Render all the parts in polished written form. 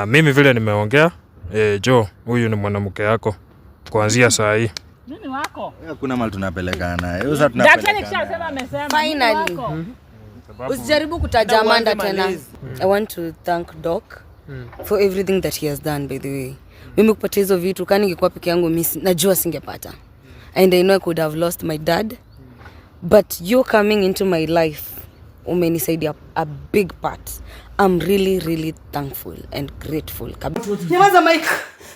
Na mimi vile nimeongea, Joe, huyu ni mwanamke yako kuanzia saa hii. Nini wako? Kuna mali tunapelekana. Hiyo sasa tunapelekana. Daktari kisha amesema finally. Usijaribu kutaja Amanda tena. I want to thank Doc for everything that he has done, by the way. Mimi kupata hizo vitu kani ningekuwa peke yangu mimi najua singepata. And I know I could have lost my dad. But you coming into my life umenisaidia a big part. I'm really thankful and grateful. Nyamaza Mike.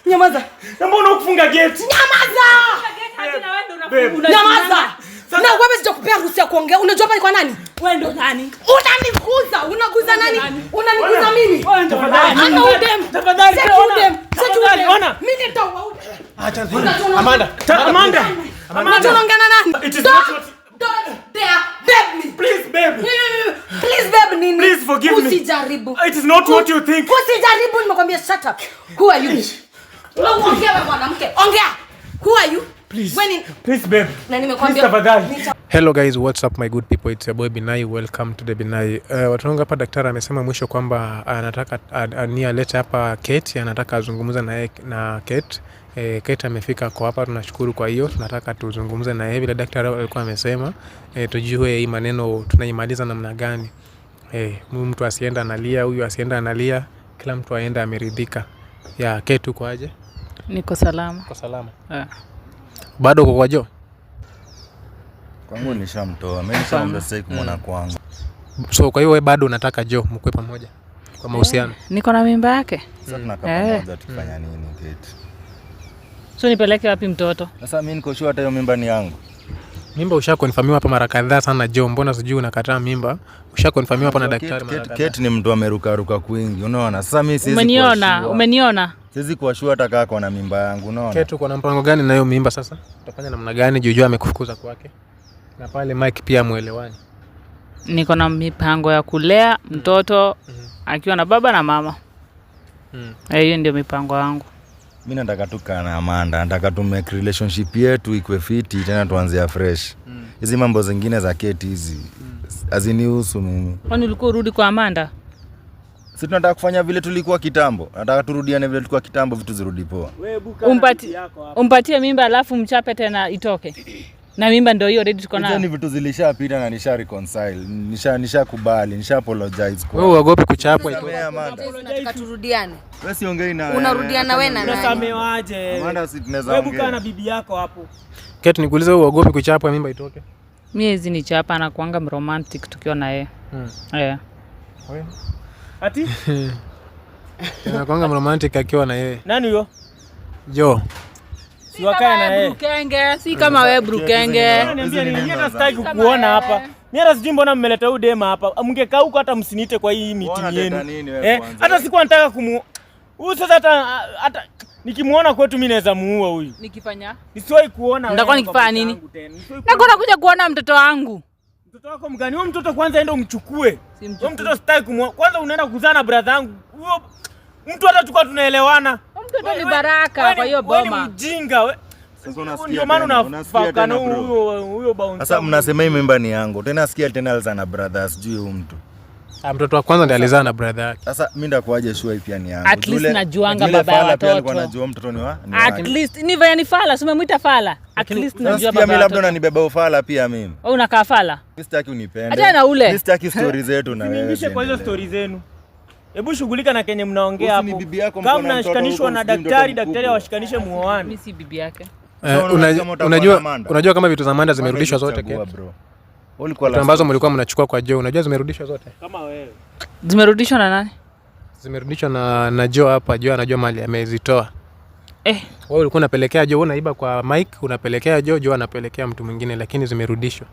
Nyamaza. Mbona ukufunga gate? Nyamaza. Nyamaza. Na wewe sijakupea ruhusa ya kuongea. Unajua hapa ni kwa nani? Wewe ndo nani? Unaniguza. Unaguza nani? Unaniguza mimi. Tafadhali. Ana udem. Tafadhali. Tafadhali. Ona. Mimi nitaua. Acha. Amanda. Unaongea na nani? It is not what Don't dare beg me. Please babe. Please babe nini? Please forgive me. Usijaribu. It is not what you think. Usijaribu, nimekwambia shut up. Who are you? Ongea wewe mwanamke. Ongea. Who are you? Please babe. Na nimekwambia. Hello guys, what's up my good people? It's your boy Binai. Welcome to the Binai. Watu hapa daktari amesema mwisho kwamba anataka alete hapa Kate, anataka azungumze na Kate. Kate amefika kwa hapa, tunashukuru kwa hiyo. Tunataka tuzungumze na yeye vile daktari alikuwa amesema. Tujue hii maneno tunaimaliza namna gani. Mtu asienda analia, huyu asienda analia, kila mtu aenda ameridhika. Ya Kate uko aje? Niko salama. Uko salama? Bado uko kwa Joe? Kwangu nishamtoa. Mimi nishaomba sasa kumwona kwangu. So kwa hiyo wewe bado unataka Joe mkwe pamoja kwa mahusiano? Niko na mimba yake. Sasa tunakaa pamoja tukifanya nini Kate? So nipeleke wapi mtoto? Sasa mimi niko sure hata hiyo mimba ni yangu. Mimba ushakonfirmiwa hapa mara kadhaa sana Joe, mbona sijui unakataa mimba? Ushakonfirmiwa hapa na daktari mara kadhaa. Kate ni mtu ameruka kwingi, unaona? Sasa mimi siwezi Umeniona? Siwezi kuwa sure hata kaka na mimba yangu, unaona? Kate uko na mpango gani na hiyo mimba sasa? Utafanya namna gani Jojo amekufukuza kwake? Na pale Mike pia muelewani. Niko na mipango ya kulea mtoto akiwa na baba na mama. Hiyo ndio mipango yangu. Mimi nataka tukaa na Amanda, nataka tu make relationship yetu ikwe fiti tena tuanze fresh. Hizi mambo zingine za Kate hizi hazinihusu mimi. Kwani ulikuwa urudi kwa Amanda? Sisi tunataka kufanya vile tulikuwa kitambo. Nataka turudiane vile tulikuwa kitambo, vitu zirudi poa. Umpatie mimba alafu mchape tena itoke. Na mimba ndio hiyo ready tuko nayo. Hizo ni vitu zilishapita na nisha reconcile. Nisha nisha apologize kwa. Wewe uogopi kuchapwa iko? Nataka turudiane. Wewe siongei na unarudiana wewe na nani? Unasamewaje? Amanda si tunaweza ongea. Wewe buka na bibi yako hapo. Kate nikuulize wewe uogopi kuchapwa mimba itoke? Miezi ni chapa na kuanga romantic tukiwa na yeye. Wewe. Ati? Anakuanga romantic akiwa na yeye. Nani huyo? Joe. Si wakaya na yeye. Brukenge, si kama wewe Brukenge. Niambia nini? Hata sitaki kukuona hapa. Mimi hata sijui mbona mmeleta huyu dema hapa. Mngekaa huko hata msinite kwa hii meeting yenu. Hata sikuwa nataka huyu sasa hata nikimuona kwetu mimi naweza muua huyu. Nikifanya? Nisiwahi kuona. Ndakuwa nikifanya nini? Nakuwa kuja kuona mtoto wangu. Mtoto wako mgani? Huyo mtoto kwanza enda umchukue. Huyo mtoto sitaki kumuona. Kwanza unaenda kuzaa na brother yangu. Huyo mtu hata tukua tunaelewana. Mtoto ni baraka kwa hiyo boma. Wewe ni mjinga wewe. Sasa unasikia ndio maana unafaka na huyo bounce. Sasa mnasema hii mimba ni yangu. Tena sikia tena alizaa na brother sijui huyo mtu. Mtoto wa kwanza ndiye alizaa na brother yake. Sasa mimi ndakuaje sure pia ni yangu. At least najuanga baba ya watoto. Alikuwa anajua mtoto ni wa. At least ni vya ni fala, umemuita fala. At least najua baba. Mimi labda unanibeba ufala pia mimi. Wewe unakaa fala? Mimi sitaki unipende. Hata na ule. Mimi sitaki stories zetu na wewe. Niingishe kwa hizo stories zenu. Hebu shughulika na kenye mnaongea hapo. Kama mnashikanishwa na daktari awashikanishe muoane. Mimi si bibi yake. Unajua kama vitu za Amanda zimerudishwa zote Kate? Vitu ambazo mlikuwa mnachukua kwa Joe, unajua zimerudishwa zote? Kama wewe. Zimerudishwa na nani? Zimerudishwa na Joe hapa. Joe anajua mali amezitoa. Wewe ulikuwa unapelekea Joe, unaiba kwa Mike, unapelekea Joe anapelekea mtu mwingine, lakini zimerudishwa.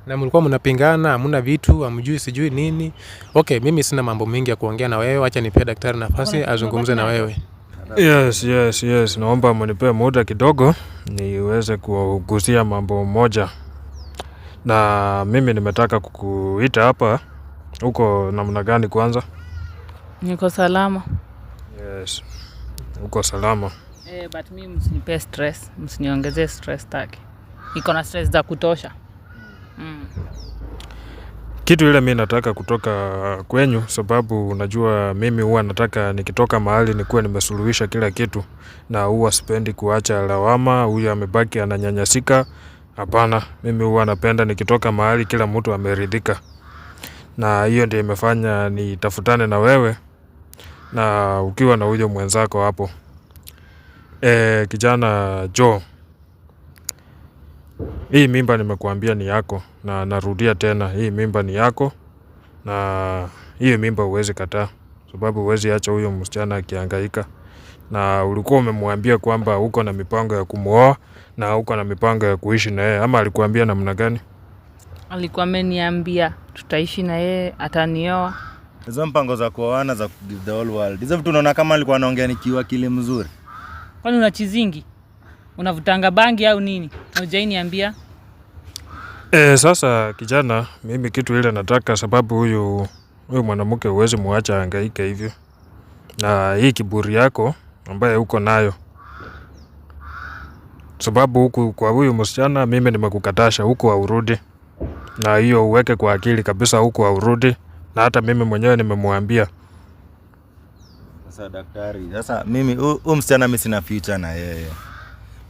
Na mlikuwa mnapingana, hamna vitu, hamjui sijui nini. Okay, mimi sina mambo mengi ya kuongea na wewe. Acha nipe daktari nafasi azungumze na wewe. Yes. Naomba mnipe muda kidogo niweze kugusia mambo moja. Na mimi nimetaka kukuita hapa. Uko namna gani kwanza? Niko salama. Yes. Uko salama. But mimi msinipe stress, msiniongezee stress taki. Niko na stress za kutosha. kitu ile mimi nataka kutoka kwenyu, sababu unajua mimi huwa nataka nikitoka mahali nikuwe nimesuluhisha kila kitu, na huwa sipendi kuacha lawama huyu amebaki ananyanyasika. Hapana, mimi huwa napenda nikitoka mahali kila mtu ameridhika, na hiyo ndio imefanya nitafutane na wewe na ukiwa na huyo mwenzako hapo. Kijana Joe, hii mimba nimekuambia ni yako, na narudia tena, hii mimba ni yako, na hii mimba huwezi kataa, sababu huwezi acha huyo msichana akihangaika. Na ulikuwa umemwambia kwamba uko na mipango ya kumuoa na uko na mipango ya kuishi na yeye, ama alikuambia namna gani? Alikuwa ameniambia tutaishi na yeye, atanioa. Hizo mpango za kuoana za the whole world, hizo vitu unaona kama alikuwa anaongea nikiwa akili mzuri? Kwani una chizingi? Unavutanga bangi au nini? Hujaniambia. Sasa kijana, mimi kitu ile nataka, sababu huyu mwanamke huwezi muacha hangaike hivyo, na hii kiburi yako ambaye uko nayo, sababu huku kwa huyu msichana mimi nimekukatasha, huku haurudi, na hiyo uweke kwa akili kabisa, huku haurudi, na hata mimi mwenyewe nimemwambia. Sasa daktari, sasa mimi huyu msichana mimi sina future na yeye.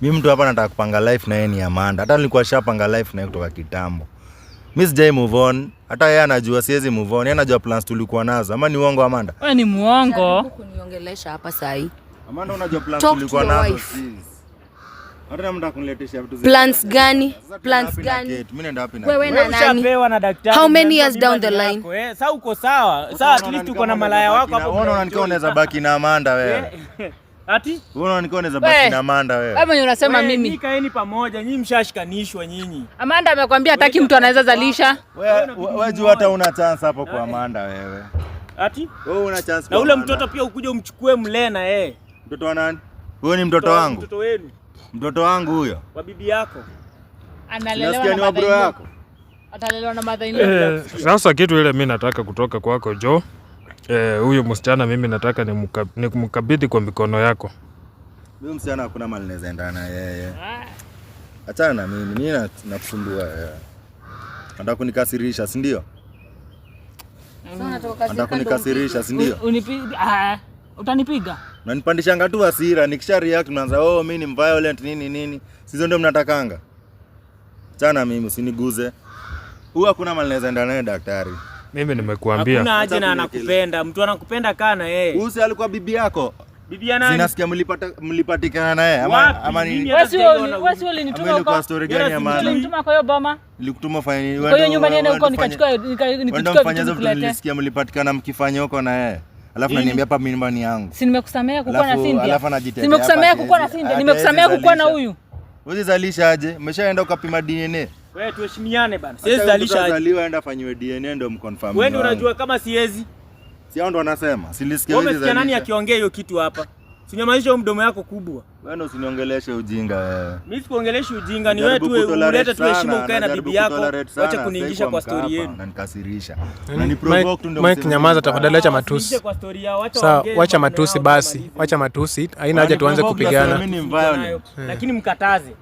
Mimi mtu hapa nataka kupanga life na yeye ni Amanda. Hata nilikuwa shapanga life na yeye kutoka kitambo. Mimi sijai move on. Hata yeye anajua siwezi move on. Yeye anajua plans tulikuwa nazo. Ama ni uongo Amanda? Wewe ni muongo. Kuniongelesha hapa sahi. Amanda, unajua plans tulikuwa nazo. Hata mnataka kuniletesha vitu plans gani? Plans gani? Mimi naenda wapi na wewe na nani? Ushapewa na daktari. How many years down the line? Sasa uko sawa. Sasa at least uko na malaya wako hapo. Unaona nikiwa unaweza baki na Amanda wewe. Ati? Unaona nikiwa unaweza baki na Amanda wewe. Wewe unasema mimi. Nyinyi kaeni pamoja, nyinyi mshashikanishwa nyinyi. Amanda amekwambia hataki mtu anaweza zalisha. Wewe jua hata una chance hapo kwa Amanda wewe. Ati? Wewe una chance. Na ule mtoto pia ukuje umchukue mlee na yeye. Mtoto wa nani? Huyo ni mtoto wangu. Mtoto wenu. Mtoto wangu huyo. Wa bibi yako. Analelewa na bro yako. Atalelewa na mother-in-law. Sasa kitu ile mimi nataka kutoka kwako Joe, huyu msichana mimi nataka nimkabidhi kwa mikono yako. Mimi msichana hakuna mali naweza enda na yeye. Achana na mimi nakusumbua. Nataka kunikasirisha, si ndio? Nataka kunikasirisha, si ndio? Unipiga. Utanipiga? Unanipandishanga tu hasira, nikisha react unaanza mimi ni violent nini. Sizo ndio mnatakanga. Achana mimi, usiniguze. Huyu hakuna mali naweza enda naye daktari. Mimi nimekuambia. Hakuna haja na anakupenda. Mtu anakupenda kana yeye. Huyu si alikuwa bibi yako? Bibi ya nani? Sinasikia mlipatikana naye ama nini? Wewe si ulinituma huko. Kwa story gani ya maana? Ulinituma kwa hiyo boma. Nilikutuma fanya nini? Kwa hiyo nyumba niende huko nikachukua vitu nilisikia mlipatikana mkifanya huko na yeye. Alafu naniambia hapa mimi nyumbani yangu. Si nimekusamea kukuwa na Cynthia. Alafu anajitetea. Nimekusamea kukuwa na Cynthia. Nimekusamea kukuwa na huyu. Wewe zalisha aje? Umeshaenda ukapima DNA. Wewe tuheshimiane bana. Siwezi zalisha aje. Zaliwa enda fanywe DNA ndio mconfirm. Wewe ndio unajua kama siwezi. Si hao ndio wanasema. Silisikia wewe zalisha. Nani akiongea hiyo kitu hapa? Sinyamazisha mdomo yako kubwa. Wewe usiniongeleshe ujinga wewe. Mimi sikuongelesha ujinga, ni wewe tu ulete tu heshima ukae na bibi yako. Acha kuniingisha kwa story yenu. Unanikasirisha. Unaniprovoke tu ndio. Mike nyamaza tafadhali, acha matusi. Sawa, wacha matusi basi. Wacha matusi. Haina haja tuanze kupigana. Lakini mkataze.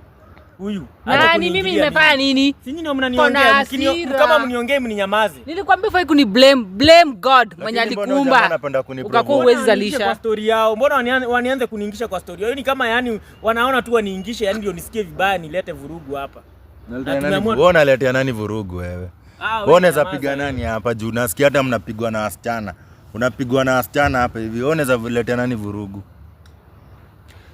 Huyu. Nani mimi nimefanya nini? Si nyinyi mnaniongea, kama mniongee mninyamaze. Nilikwambia fai kuni blame God mwenye alikuumba. Ukakuwa uwezi zalisha kwa story yao. Mbona wanianze kuniingisha kwa story yao? Ni kama yani wanaona tu waniingishe, yani ndio nisikie vibaya nilete vurugu hapa. Wewe unaletea nani vurugu wewe? Wewe unaweza piga nani hapa juu? Nasikia hata mnapigwa na wasichana. Unapigwa na wasichana hapa hivi. Wewe unaweza letea nani vurugu?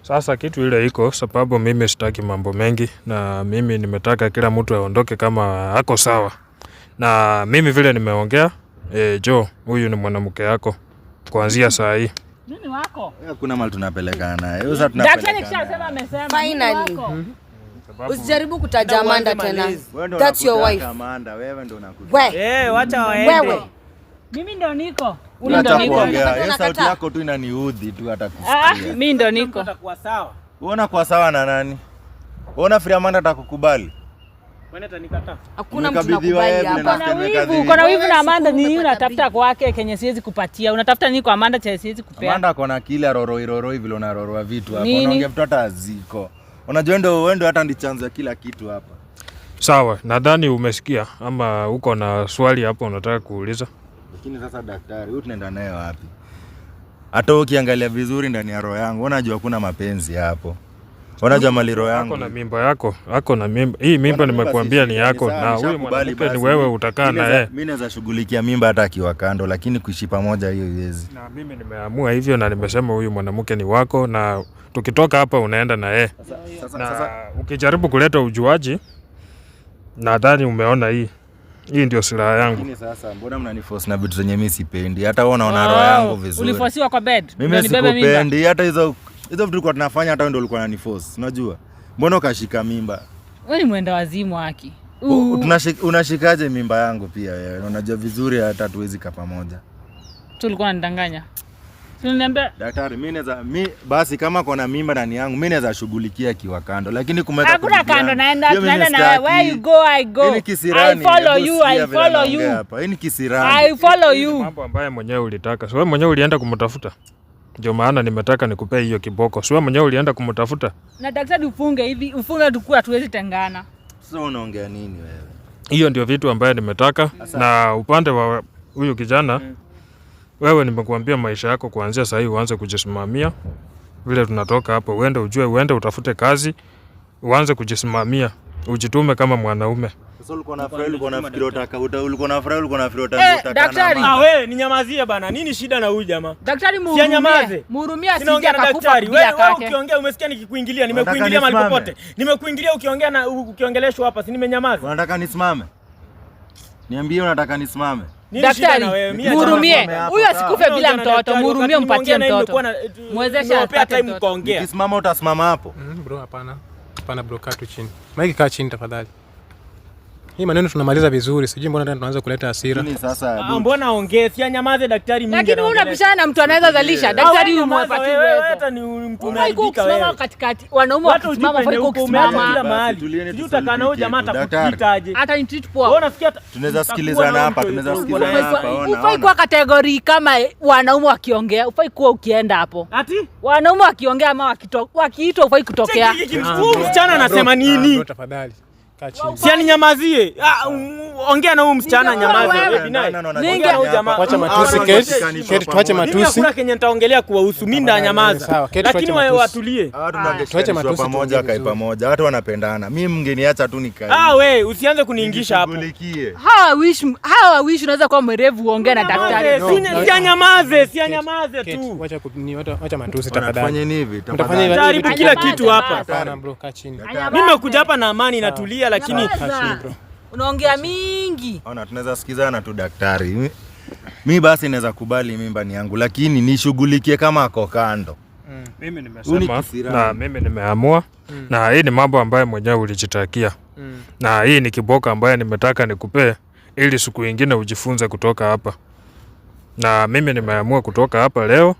Sasa kitu ile iko, sababu mimi sitaki mambo mengi, na mimi nimetaka kila mtu aondoke kama ako sawa. Na mimi vile nimeongea, Joe, huyu ni mwanamke yako kuanzia saa hii. Nini wako? Hakuna mali tunapelekana naye. Sasa tunapelekana. Daktari kishasema amesema. Finally. Usijaribu kutaja Amanda tena. That's your wife. Amanda, wewe ndio unakuja. Wacha waende. Wewe. Mimi ndo niko. Ule ndo niko. Hiyo sauti yako tu inaniudhi tu hata kusikia. Mimi ndo niko. Utakuwa sawa. Uona kwa sawa na nani? Uona Free Amanda atakukubali? Wewe atanikataa. Hakuna mtu anakubali hapa. Uko na wivu na Amanda, nini unatafuta kwake kenye siwezi kupatia? Unatafuta nini kwa Amanda cha siwezi kupea? Amanda akona kila roroi vile unaroroa vitu hapa. Unaongea vitu hata aziko. Unajua ndio hata ndi chanzo ya kila kitu hapa. Sawa, nadhani umesikia ama uko na swali hapo unataka kuuliza. Lakini sasa daktari, huyu tunaenda naye wapi? Hata ukiangalia vizuri ndani ya roho yangu, unajua kuna mapenzi hapo. Unajua mali roho yangu. Ako na mimba yako, ako na mimba. Hii mimba nimekuambia ni yako na huyu mwanamke ni wewe utakaa na yeye. Mimi naweza shughulikia mimba hata akiwa kando, lakini kuishi pamoja hiyo iwezi. Na mimi nimeamua hivyo na nimesema huyu mwanamke ni wako na tukitoka hapa unaenda na yeye. Sasa ukijaribu kuleta ujuaji, nadhani umeona hii ndio silaha yangu. Lakini sasa mbona mnaniforce na vitu zenye mimi sipendi? Hata wewe unaona roho yangu vizuri. Uliforsiwa kwa bed? Mimi sikupendi hata hizo vitu tulikuwa tunafanya, hata wewe ndio ulikuwa unaniforce. Unajua? Mbona ukashika mimba? Wewe ni mwenda wazimu haki. Unashikaje mimba yangu pia wewe? Unajua vizuri hata tuwezi kaa pamoja. Tulikuwa tunadanganya. Unaniambia daktari, mimi basi kama kuna mimba ndani yangu mimi naweza shughulikia kiwa kando, lakini kumeka hakuna kando, naenda na where you go I go. I follow you. Hapa hii ni kisirani. I follow you. Mambo ambayo mwenyewe ulitaka. Wewe mwenyewe ulienda kumtafuta. Ndio maana nimetaka nikupe hiyo kiboko. Wewe mwenyewe ulienda kumtafuta. Na daktari ufunge tukua tuwezi tengana. Sasa unaongea nini wewe? Hiyo ndio vitu ambayo nimetaka. Na upande wa huyu kijana wewe nimekuambia maisha yako kuanzia sasa hivi uanze kujisimamia. Vile tunatoka hapo uende utafute kazi, uanze kujisimamia, ujitume kama mwanaume. Sasa ulikuwa na furaha, ulikuwa nafikiri utaka. Daktari, wewe ninyamazie bana. Nini shida na huyu jamaa? Daktari muhurumie asije akakufa bila kake. Wewe ukiongea umesikia nikikuingilia, nimekuingilia mahali popote. Nimekuingilia ukiongea na ukiongeleshwa hapa, si nimenyamaza. Unataka nisimame? Niambie unataka nisimame? Daktari, muhurumie. Huyu asikufe bila mtoto, muhurumie mpatie mtoto. Mwezesha apate mtoto. Nikisimama utasimama hapo? Bro, hapana. Hapana bro, kaa tu chini. Maiki kaa chini tafadhali. Hii maneno tunamaliza vizuri, sijui mbona tena tunaanza kuleta hasira. Nini sasa? Mbona ongea? Si anyamaze daktari mingi. Lakini unapishana na mtu anaweza zalisha. Daktari huyu mwapatie wewe. Hata ni mtu umeandika wewe. Katikati. Wanaume wakisimama fai kusimama kila mahali. Sijui utakaa na huyo jamaa atakuita aje. Hata ni treat poa. Wewe unafikia tunaweza sikilizana hapa, Ufai kwa kategori kama wanaume wakiongea, ufai kuwa ukienda hapo. Ati? Wanaume wakiongea ama wakiitwa ufai kutokea. Huyu msichana anasema nini? Tafadhali. Si anyamazie. Ongea na huyu msichana nyamaze. Wacha matusi Kate, tuache matusi. Mimi hakuna kenye nitaongelea kuwahusu, mimi ndanyamaza. Lakini wao watulie. Tuache matusi pamoja, kae pamoja. Watu wanapendana. Mimi mngeniacha tu nikae. Wewe usianze kuniingisha hapo. Hawa wish unaweza kuwa mwerevu uongea na daktari. Si anyamaze tu. Wacha matusi tafadhali. Fanyeni hivi. Jaribu kila kitu hapa. Hapana bro, kaa chini. Mimi nimekuja hapa na amani natulia, lakini unaongea mingi. Ona tunaweza sikizana tu daktari. Mimi basi naweza kubali mimba ni yangu, lakini nishughulikie kama ako kando. Mimi nimesema na mimi nimeamua na hii ni mambo ambayo mwenyewe ulijitakia. Na hii ni kiboko ambayo nimetaka nikupe ili siku nyingine ujifunze kutoka hapa. Na mimi nimeamua kutoka hapa leo.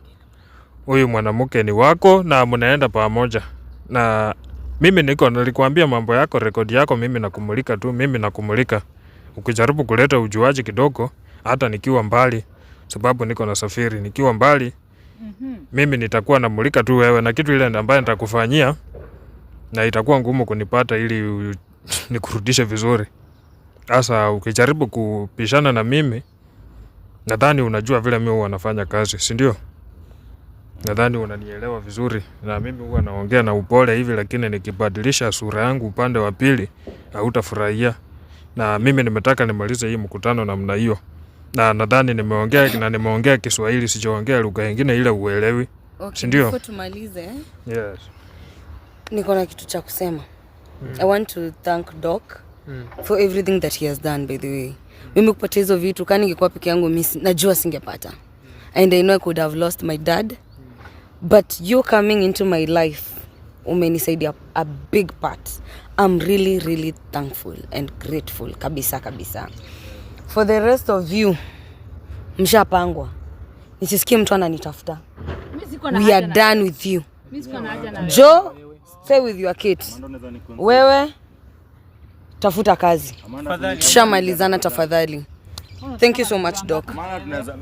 Huyu mwanamke ni wako na mnaenda pamoja. Na mimi nilikuambia mambo yako, rekodi yako mimi nakumulika tu, mimi nakumulika. Ukijaribu kuleta ujuaji kidogo hata nikiwa mbali, sababu niko na safiri, nikiwa mbali mimi nitakuwa namulika tu wewe na kitu ile ambayo nitakufanyia na itakuwa ngumu kunipata ili nikurudishe vizuri. Sasa ukijaribu kupishana na mimi, nadhani unajua vile mimi huwa nafanya kazi, si ndio? Nadhani unanielewa vizuri na mimi huwa naongea na upole hivi, lakini nikibadilisha sura yangu upande wa pili hautafurahia. Na mimi nimetaka nimalize hii mkutano namna hiyo. Na nadhani nimeongea Kiswahili, sijaongea lugha nyingine ile uelewi. Okay, si ndio? Before tumalize, Yes. Niko na kitu cha kusema. I want to thank Doc for everything that he has done, by the way. Mimi kupata hizo vitu kani ningekuwa peke yangu mimi najua singepata. And I know I could have lost my dad. But you coming into my life umenisaidia a big part. I'm really, really thankful and grateful kabisa. For the rest of you, mshapangwa. Nisisikie mtu ananitafuta. We are done with you. Joe, stay with your kids. Wewe tafuta kazi. Tushamalizana tafadhali. Thank you so much Doc.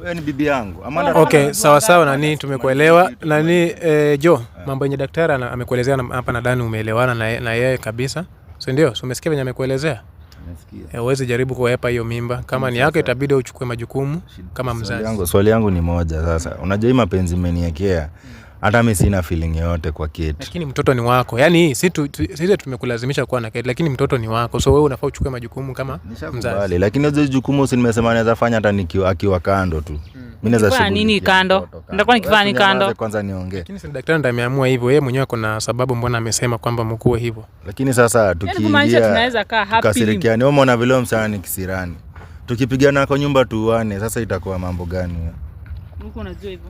Wewe ni bibi yangu. Okay, sawa nani, tumekuelewa. Nani Joe, mambo yenye daktari amekuelezea hapa nadhani umeelewana na yeye kabisa. Si ndio? So umesikia venye amekuelezea? Nimesikia. Huwezi jaribu kuepa hiyo mimba. Kama ni yako itabidi uchukue majukumu kama mzazi. Swali yangu ni moja sasa. Unajua hii mapenzi mmeniwekea. Hata mimi sina feeling yote kwa Kate. Lakini mtoto ni wako. Yaani sisi tumekulazimisha kuwa na Kate, lakini mtoto ni wako. So wewe unafaa uchukue majukumu kama mzazi. Lakini hizo jukumu si nimesema naweza fanya hata akiwa kando tu. Mimi naweza shughuli. Nini kando? Nitakuwa nikifanya kando. Kwanza niongee. Lakini si daktari ndiye ameamua hivyo. Yeye mwenyewe kuna sababu mbona amesema kwamba mkue hivyo. Lakini sasa tukiingia tunaweza kaa happy. Kasirikiani wewe umeona vile msana ni kisirani. Tukipigana kwa nyumba tuane, sasa itakuwa mambo gani? Mko unajua hivyo.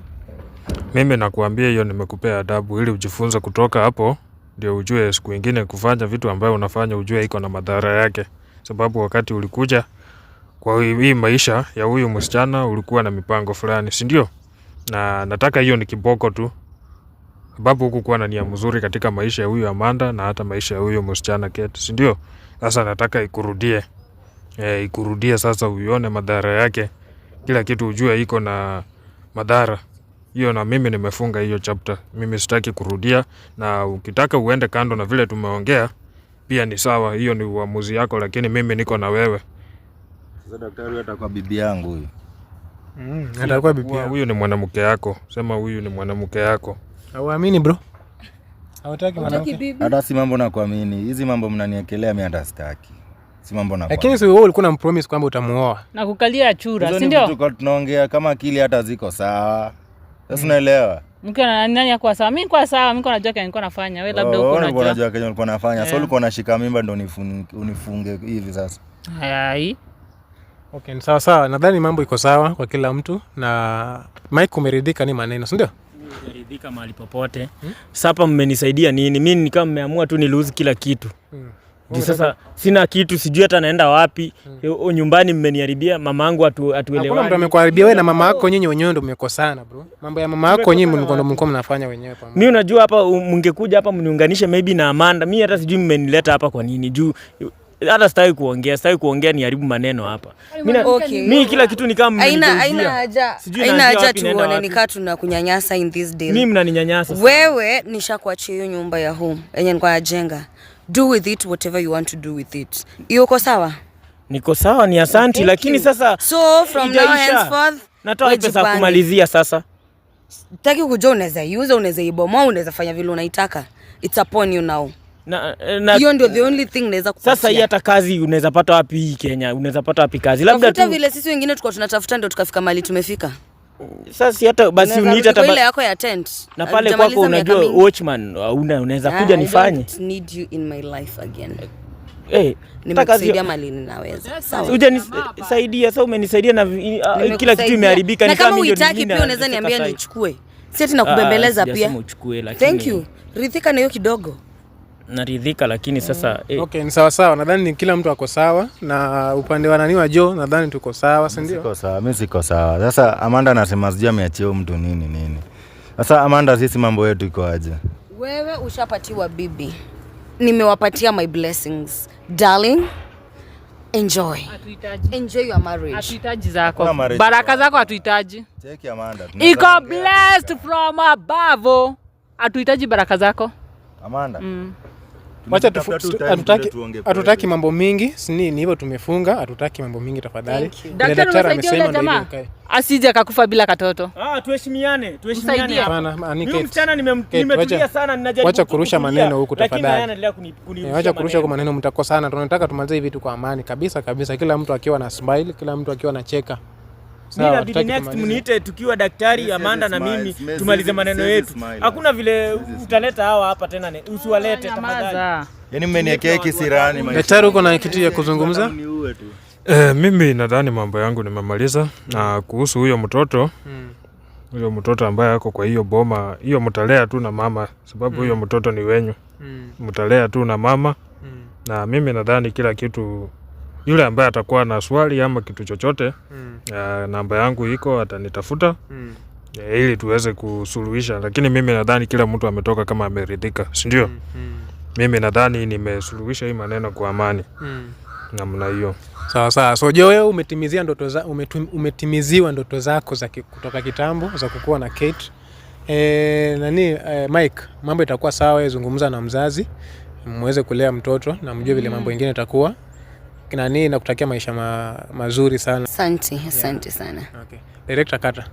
Mimi nakuambia hiyo nimekupea adabu ili ujifunze kutoka hapo, ndio ujue siku nyingine kufanya vitu ambayo unafanya ujue iko na madhara yake. Sababu wakati ulikuja kwa hii maisha ya huyu msichana ulikuwa na mipango fulani, si ndio? Na nataka hiyo ni kiboko tu. Sababu hukuwa na nia mzuri katika maisha ya huyu Amanda na hata maisha ya huyu msichana Kate, si ndio? Sasa nataka ikurudie. Ikurudie sasa uione madhara yake. Kila kitu ujue iko na madhara. Hiyo na mimi nimefunga hiyo chapter. Mimi sitaki kurudia, na ukitaka uende kando na vile tumeongea pia ni sawa, hiyo ni uamuzi yako, lakini mimi niko na wewe. Sasa daktari atakuwa bibi yangu huyu. Atakuwa bibi yangu. Huyu ni mwanamke yako. Sema huyu ni mwanamke yako. Hauamini bro? Hawataki mwanamke. Hata si mambo na kuamini. Hizi mambo mnaniekelea mimi hata sitaki. Si mambo na. Lakini si wewe ulikuwa unampromise kwamba utamuoa. Na kukalia chura, si ndio? Tuko tunaongea kama akili hata ziko sawa. Sasa unaelewa? Mke na nani yako sawa? Mimi kwa sawa, mimi najua kenye nilikuwa nafanya. Wewe labda uko unajua. Unajua kenye ulikuwa unafanya. So ulikuwa unashika mimba ndio unifunge hivi sasa. Hai. Okay, sawa. Nadhani mambo iko sawa kwa kila mtu, na Mike umeridhika ni maneno, si ndio? Nimeridhika mahali popote. Sasa mmenisaidia nini? Mimi ni kama mmeamua tu ni lose kila kitu. Sasa sina kitu, sijui hata naenda wapi. Nyumbani mmeniharibia, mamangu atuelewani. Hakuna mtu amekuharibia, wewe na mama yako nyinyi wenyewe ndio mmekosana bro. Mambo ya mama yako nyinyi mlikuwa mnafanya wenyewe pamoja. Mimi unajua hapa mngekuja hapa mniunganishe maybe na Amanda. Mimi hata sijui mmenileta hapa kwa nini. Juu hata sitaki kuongea ni haribu maneno hapa. Mimi kila kitu ni kama haina haja tuone nikaa tunakunyanyasa in this deal. Mimi mnaninyanyasa. Wewe nishakuachia hiyo nyumba ya home yenye nilikuwa najenga. Do with it whatever you want to do with it. Uko sawa? Niko sawa, ni asante, lakini sasa so from now henceforth natoa pesa kumalizia sasa. Taki kujua unaweza iuza, unaweza ibomoa, unaweza fanya vile unaitaka. It's upon you now. Hiyo ndio the only thing naweza kupatia. Sasa hii hata kazi unaweza pata wapi hii Kenya? Unaweza pata wapi kazi? Labda tu vile sisi wengine tulikuwa tunatafuta ndio tukafika mahali tumefika. Sasa hata basi uniita hata ile yako ya tent. Na pale kwako unajua watchman unaweza kuja nifanye. I don't need you in my life again. Nimekusaidia mali ninaweza. Sawa. Hujanisaidia, sasa umenisaidia na kila kitu imeharibika. Na kama uitaki pia unaweza niambia nichukue. Si ati nakubembeleza pia. Thank you. Ridhika na hiyo kidogo. Naridhika lakini sasa Okay, ni sawa sawa. Nadhani ni kila mtu ako sawa, na upande wa nani wa Joe nadhani tuko sawa, si ndio? Siko sawa, mimi siko sawa. Sasa Amanda anasema sijui ameachia mtu nini. Sasa Amanda, sisi mambo yetu iko aje? Wewe ushapatiwa bibi. Nimewapatia my blessings. Darling, enjoy. Enjoy your marriage. Hatuhitaji zako. Baraka zako hatuhitaji. Cheki Amanda. Iko blessed from above. Hatuhitaji baraka zako. Amanda. Wacha hatutaki mambo mingi, ni hivyo tumefunga, hatutaki mambo mingi tafadhali. Daktari amesema ndio asije akakufa bila katoto. Tuheshimiane. Hapana, mimi msichana nimetulia sana, ninajaribu. Wacha kurusha maneno huku tafadhali. Lakini anaendelea kunirusha. Wacha kurusha kwa maneno, mtakosana. Tunataka tumalize hivi vitu kwa amani kabisa, kila mtu akiwa na smile, kila mtu akiwa na cheka. Sawa, next mniite tukiwa daktari Amanda na mimi tumalize maneno yetu. Hakuna vile utaleta hawa hapa tena, usiwalete tafadhali. Yaani mmeniwekea kisirani. Daktari, uko na kitu ya kuzungumza? Mimi nadhani mambo yangu nimemaliza. Na kuhusu huyo mtoto, huyo mtoto ambaye ako kwa hiyo boma, hiyo mtalea tu na mama, sababu huyo mtoto ni wenyu. Mtalea tu na mama. Na mimi nadhani kila kitu, yule ambaye atakuwa na swali ama kitu chochote, namba yangu iko, atanitafuta ili tuweze kusuluhisha. Lakini mimi nadhani kila mtu ametoka kama ameridhika, si ndio? Mimi nadhani nimesuluhisha hii maneno kwa amani. Namna hiyo. Sawa. So Joe, umetimiziwa ndoto zako za kutoka kitambo za kukua na Kate. Mike, mambo itakuwa sawa, zungumza na mzazi. muweze kulea mtoto na mjue vile mambo mengine itakuwa na kutakia maisha mazuri sana. Asante sana. Okay. Director Kata.